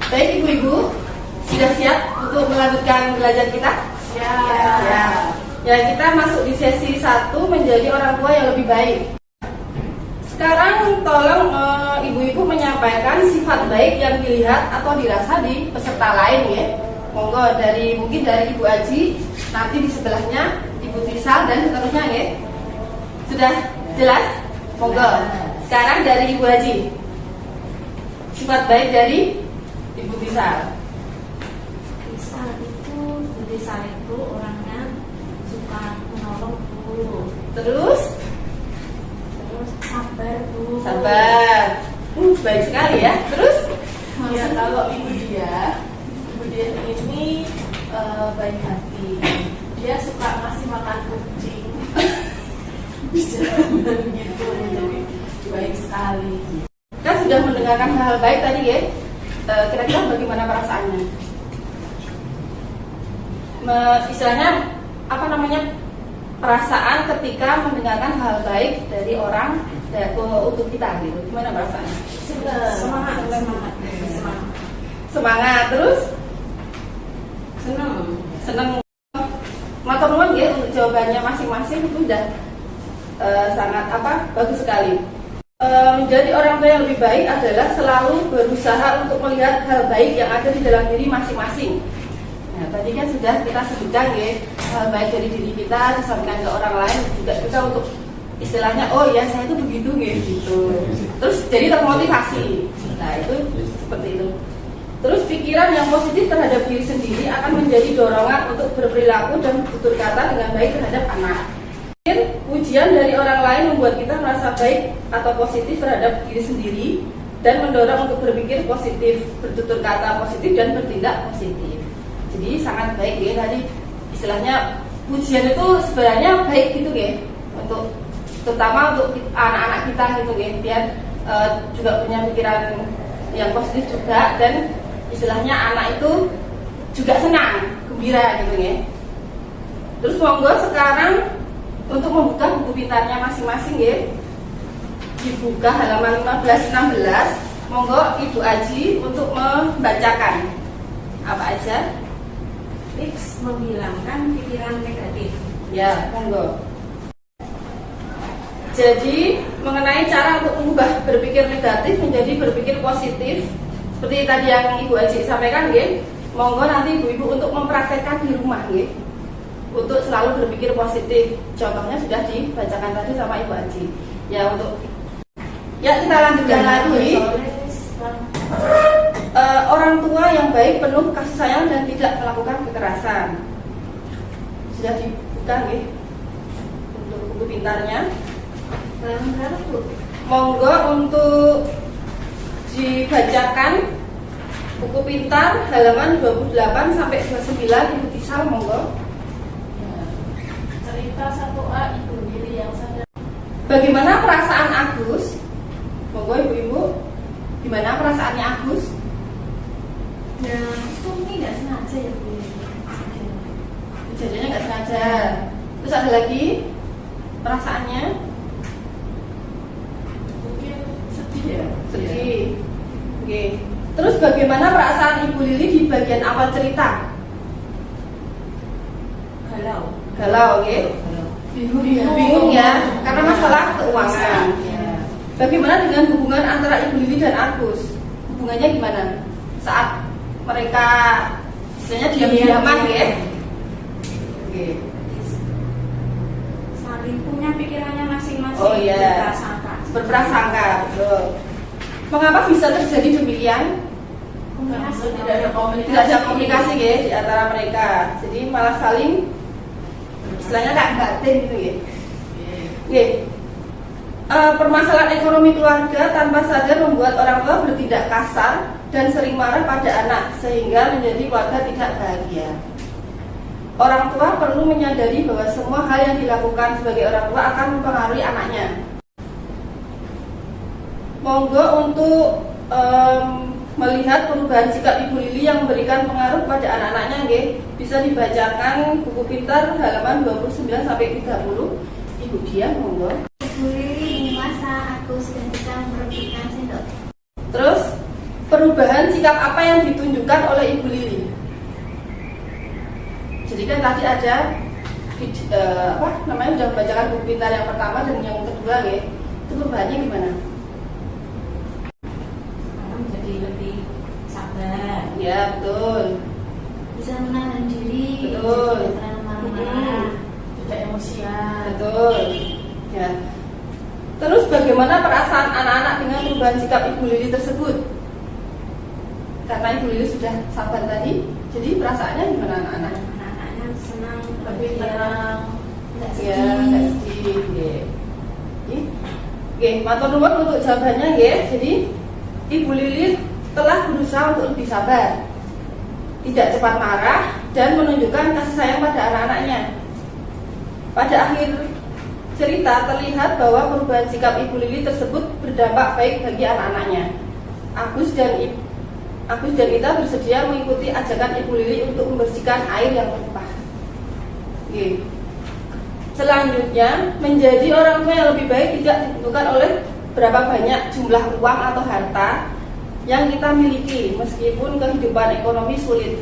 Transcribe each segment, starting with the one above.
Baik ibu-ibu, sudah siap untuk melanjutkan belajar kita? Ya. Ya, kita masuk di sesi 1 menjadi orang tua yang lebih baik. Sekarang tolong ibu-ibu menyampaikan sifat baik yang dilihat atau dirasa di peserta lain ya. Monggo mungkin dari Ibu Aji, nanti di sebelahnya Ibu Tisal dan seterusnya ya. Sudah jelas? Monggo. Sekarang dari Ibu Aji. Sifat baik dari Ibu Tisal. Bu Tisal itu orangnya suka menolong Bu. Terus Sabar Bu. sabar. Baik sekali ya. Terus Ya, kalau ibu dia ini baik hati. Dia suka ngasih makan kucing di jalanan gitu, jadi baik sekali. kita sudah mendengarkan hal-hal baik tadi ya. Kira-kira bagaimana perasaannya? Istilahnya apa namanya? Perasaan ketika mendengarkan hal baik dari orang untuk kita gitu. Gimana perasaannya? Semangat. Semangat. Terus senang. Matur nuwun ya untuk jawabannya masing-masing itu udah sangat bagus sekali. Menjadi orang tua yang lebih baik adalah selalu berusaha untuk melihat hal baik yang ada di dalam diri masing-masing. Nah, tadi kan sudah kita sebutkan ya, hal baik dari diri kita disampaikan ke orang lain juga kita untuk istilahnya, oh ya saya itu begitu gitu. Terus jadi termotivasi. Nah itu seperti itu. Terus pikiran yang positif terhadap diri sendiri akan menjadi dorongan untuk berperilaku dan bertutur kata dengan baik terhadap anak. Pujian dari orang lain membuat kita merasa baik atau positif terhadap diri sendiri dan mendorong untuk berpikir positif, bertutur kata positif dan bertindak positif. Jadi sangat baik ya tadi istilahnya pujian itu sebenarnya baik gitu ya untuk terutama untuk anak-anak kita gitu ya biar juga punya pikiran yang positif juga dan istilahnya anak itu juga senang, gembira gitu ya. Terus monggo sekarang untuk membuka buku pintarnya masing-masing ya. Dibuka halaman 15-16. Monggo Ibu Aji untuk membacakan. Apa aja? Tips menghilangkan pikiran negatif. Ya, monggo. Jadi mengenai cara untuk mengubah berpikir negatif menjadi berpikir positif seperti tadi yang Ibu Aji sampaikan ya. Monggo nanti ibu-ibu untuk mempraktekkan di rumah ya. Untuk selalu berpikir positif. Contohnya sudah dibacakan tadi sama Ibu Aji. Ya kita lanjutkan lagi. Orang tua yang baik penuh kasih sayang dan tidak melakukan kekerasan. Sudah dibuka ya untuk buku pintarnya. Monggo untuk dibacakan buku pintar halaman 28 sampai 29 Ibu Tisal monggo. Cerita 1A ibu diri yang sadar. Bagaimana perasaan Agus? Monggo ibu-ibu. Gimana perasaannya Agus? Ya, ini nggak sengaja ya Bu. Kejadiannya nggak sengaja. Terus ada lagi perasaannya? Mungkin sedih ya. Sedih. Oke. Terus bagaimana perasaan Ibu Lili di bagian awal cerita? Galau, oke? Bingung ya, karena masalah keuangan. Bagaimana dengan hubungan antara Ibu Lili dan Agus? Hubungannya gimana? Saat mereka istilahnya diam-diaman ya? Oke. Saling punya pikirannya masing-masing. Oh iya. Berprasangka, betul. Mengapa bisa terjadi demikian? Tidak ada komunikasi ya di antara mereka. Jadi malah saling istilahnya kayak batin gitu ya. Oke. Permasalahan ekonomi keluarga tanpa sadar membuat orang tua bertindak kasar dan sering marah pada anak sehingga menjadi keluarga tidak bahagia. Orang tua perlu menyadari bahwa semua hal yang dilakukan sebagai orang tua akan mempengaruhi anaknya. Monggo untuk melihat perubahan sikap Ibu Lili yang memberikan pengaruh pada anak-anaknya nggih. Bisa dibacakan buku pintar halaman 29 sampai 30. Ibu Dian monggo. Ibu Lili menguasa Agus dan kita merebutkan sendok. Terus perubahan sikap apa yang ditunjukkan oleh Ibu Lili? Jadi kan tadi ada udah membacakan buku pintar yang pertama dan yang kedua ya. Itu perubahannya gimana? Orang jadi lebih sabar, Ya betul. bisa menahan diri, Betul. tidak terlalu marah-marah. Tidak emosian. Betul. Ya. Terus bagaimana perasaan anak-anak dengan perubahan sikap Ibu Lili tersebut? Karena Ibu Lili sudah sabar tadi, jadi perasaannya gimana anak-anak? Anak-anaknya senang, Lebih tenang. tidak Ya, sedih. nggak sedih. Oke, matur nuwun untuk jawabannya ya. Jadi Ibu Lili telah berusaha untuk lebih sabar, tidak cepat marah, dan menunjukkan kasih sayang pada anak-anaknya. Pada akhir cerita terlihat bahwa perubahan sikap Ibu Lili tersebut berdampak baik bagi anak-anaknya. Agus dan Ita bersedia mengikuti ajakan Ibu Lili untuk membersihkan air yang tumpah. Oke. Selanjutnya, menjadi orang tua yang lebih baik tidak ditentukan oleh berapa banyak jumlah uang atau harta yang kita miliki. Meskipun kehidupan ekonomi sulit,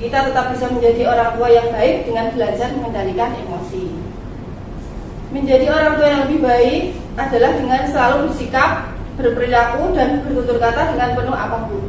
kita tetap bisa menjadi orang tua yang baik dengan belajar mengendalikan emosi. Menjadi orang tua yang lebih baik adalah dengan selalu bersikap, berperilaku, dan bertutur kata dengan penuh apapun.